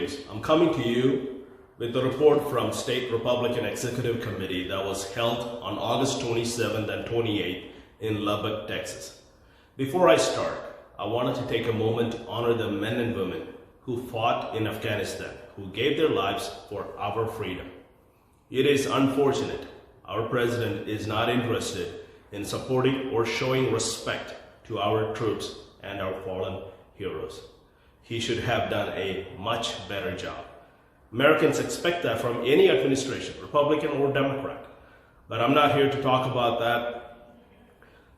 I'm coming to you with the report from State Republican Executive Committee that was held on August 27th and 28th in Lubbock, Texas. Before I start, I wanted to take a moment to honor the men and women who fought in Afghanistan, who gave their lives for our freedom. It is unfortunate our president is not interested in supporting or showing respect to our troops and our fallen heroes. He should have done a much better job. Americans expect that from any administration, Republican or Democrat, but I'm not here to talk about that.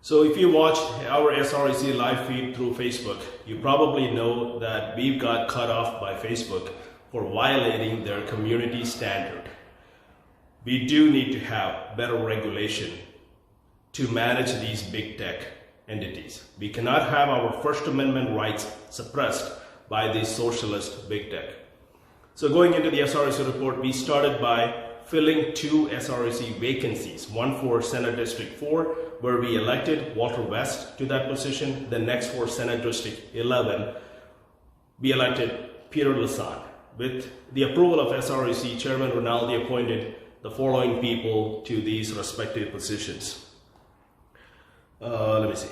So if you watched our SREC live feed through Facebook, you probably know that we've got cut off by Facebook for violating their community standard. We do need to have better regulation to manage these big tech entities. We cannot have our First Amendment rights suppressed by these socialist big tech. So going into the SREC report, we started by filling 2 SREC vacancies, one for Senate District 4, where we elected Walter West to that position. The next for Senate District 11, we elected Peter Lassonde. With the approval of SREC, Chairman Rinaldi appointed the following people to these respective positions. Let me see.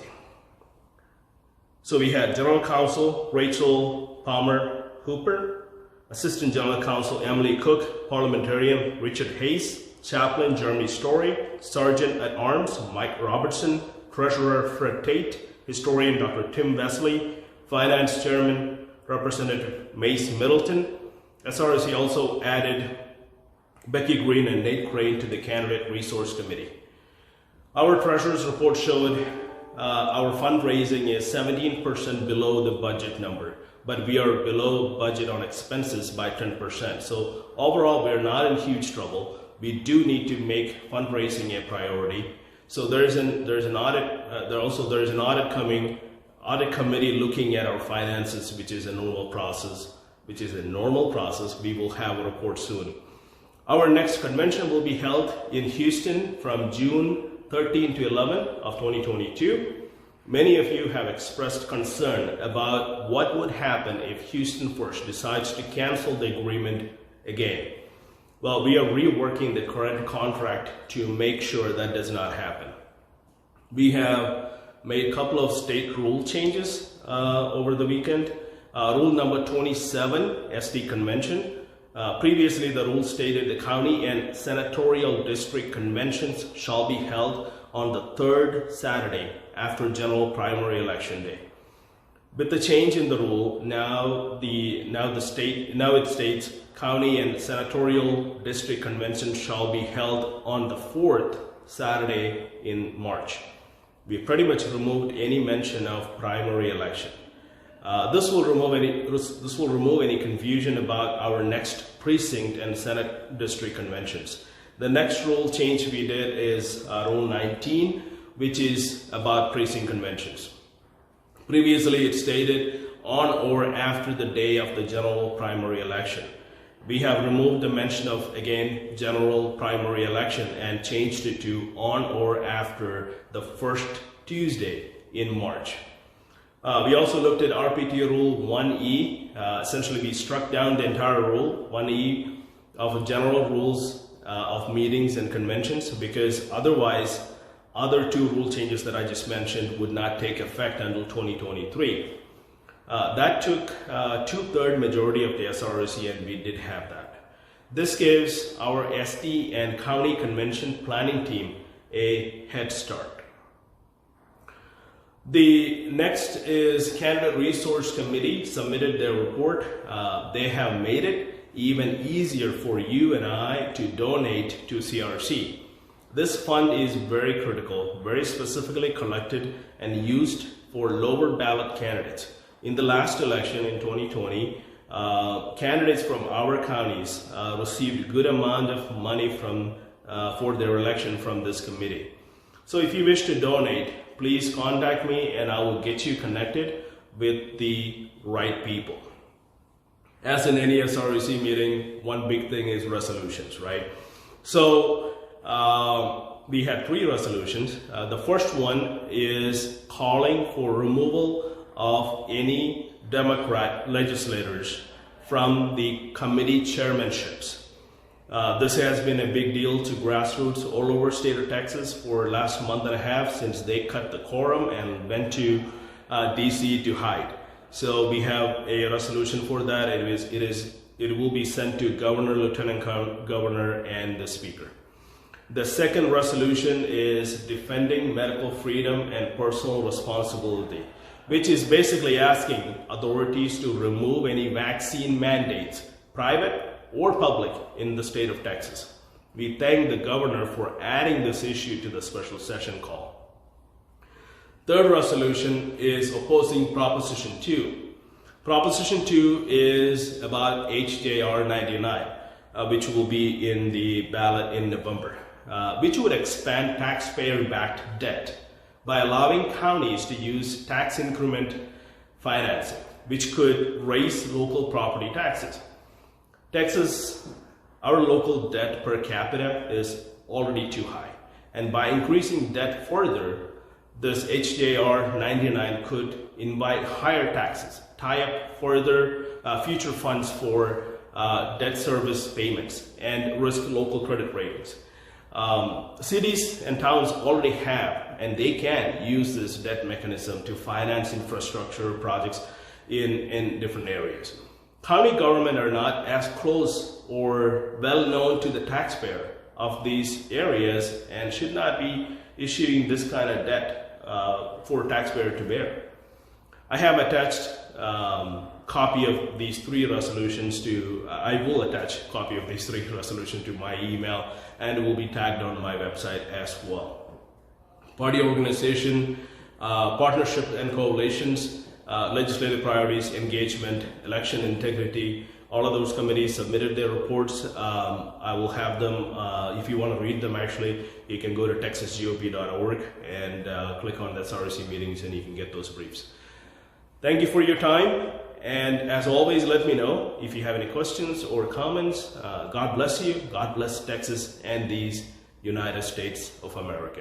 So we had General Counsel Rachel Palmer Hooper, Assistant General Counsel Emily Cook, Parliamentarian Richard Hayes, Chaplain Jeremy Story, Sergeant at Arms Mike Robertson, Treasurer Fred Tate, Historian Dr. Tim Wesley, Finance Chairman Representative Mace Middleton. SREC also added Becky Green and Nate Crane to the Candidate Resource Committee. Our Treasurer's report showed our fundraising is 17% below the budget number, but we are below budget on expenses by 10%. So overall, we're not in huge trouble. We do need to make fundraising a priority. So there's an audit. There's an audit committee looking at our finances, which is a normal process. We will have a report soon. Our next convention will be held in Houston from June 13 to 11 of 2022. Many of you have expressed concern about what would happen if Houston First decides to cancel the agreement again. Well, we are reworking the current contract to make sure that does not happen. We have made a couple of state rule changes over the weekend. Rule number 27, SD Convention. Previously, the rule stated the county and senatorial district conventions shall be held on the 3rd Saturday after general primary election day. With the change in the rule, now it states county and senatorial district conventions shall be held on the 4th Saturday in March. We pretty much removed any mention of primary election. This will remove any confusion about our next precinct and Senate district conventions. The next rule change we did is Rule 19, which is about precinct conventions. Previously, it stated on or after the day of the general primary election. We have removed the mention of, again, general primary election and changed it to on or after the first Tuesday in March. We also looked at RPT Rule 1E. Essentially, we struck down the entire Rule 1E of general rules of meetings and conventions, because otherwise, other 2 rule changes that I just mentioned would not take effect until 2023. That took 2/3 majority of the SREC, and we did have that. This gives our SD and county convention planning team a head start. The next is Candidate Resource Committee submitted their report. They have made it even easier for you and I to donate to CRC. This fund is very critical, very specifically collected and used for lower ballot candidates. In the last election in 2020, candidates from our counties received a good amount of money for their election from this committee. So if you wish to donate, please contact me and I will get you connected with the right people. As in any SREC meeting, one big thing is resolutions, right? So we had 3 resolutions. The first one is calling for removal of any Democrat legislators from the committee chairmanships. This has been a big deal to grassroots all over state of Texas for the last month and a half since they cut the quorum and went to DC to hide. So we have a resolution for that. It will be sent to Governor, Lieutenant Governor, and the Speaker. The second resolution is defending medical freedom and personal responsibility, which is basically asking authorities to remove any vaccine mandates, private or public, in the state of Texas. We thank the governor for adding this issue to the special session call. Third resolution is opposing Proposition 2. Proposition 2 is about HJR 99, which will be in the ballot in November, which would expand taxpayer-backed debt by allowing counties to use tax increment financing, which could raise local property taxes. Texas, our local debt per capita is already too high, and by increasing debt further, this HJR 99 could invite higher taxes, tie up further future funds for debt service payments, and risk local credit ratings. Cities and towns already have, and they can use this debt mechanism to finance infrastructure projects in different areas. County government are not as close or well known to the taxpayer of these areas and should not be issuing this kind of debt for taxpayer to bear. I have attached copy of these three resolutions to, I will attach a copy of these three resolutions to my email, and it will be tagged on my website as well. Party organization, partnership and coalitions, legislative priorities, engagement, election integrity, all of those committees submitted their reports. I will have them, if you want to read them actually, you can go to texasgop.org and click on the SRC meetings and you can get those briefs. Thank you for your time, and as always, let me know if you have any questions or comments. God bless you, God bless Texas and these United States of America.